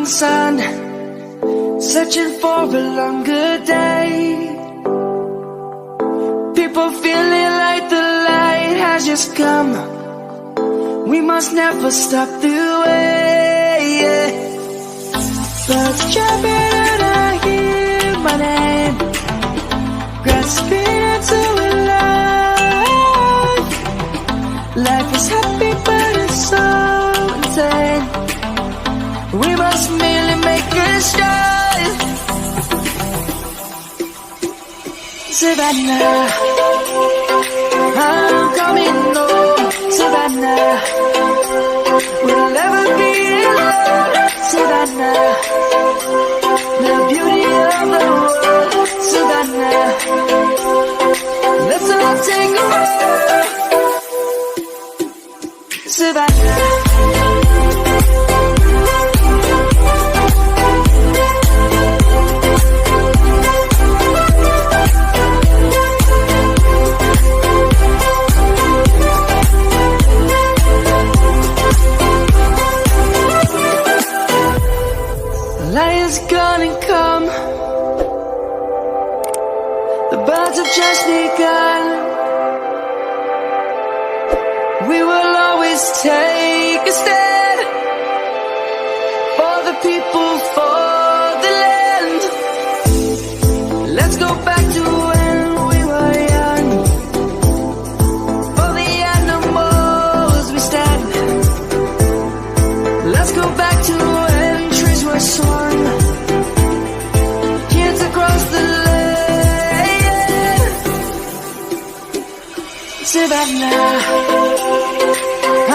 sun, searching for a longer day. People feeling like the light has just come. We must never stop the way. Birds jumping and I hear my name, grasping into a life. Life is happy but it's so insane. We must merely make a start. Savannah, I'm coming home. Savannah, we'll never be alone. Savannah, the beauty of the world. Savannah, let's all take a ride. Savannah. Lion's gonna come. The birds have just begun. We will always take a stand for the people, for the land. Let's go back to when we were young. For the animals we stand. Let's go back to when trees were swung. Kids across the land. Savannah,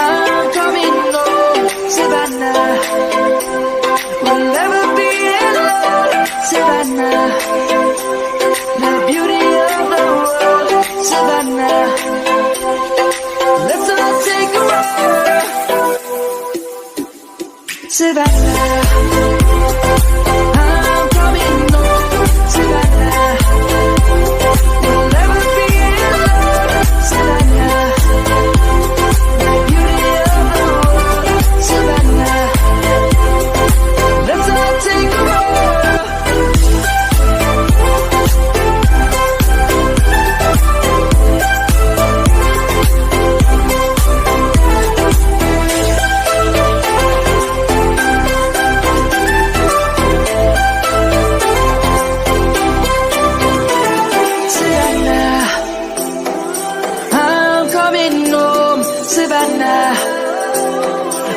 I'm coming home. Savannah, we'll never be alone. Savannah, the beauty of the world. Savannah, let's all take a ride. Savannah, I'm coming home. Savannah, we'll never be alone. Savannah, the beauty of the world. Savannah, let's all take a ride. Savannah,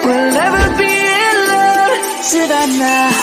we'll never be alone. Savannah.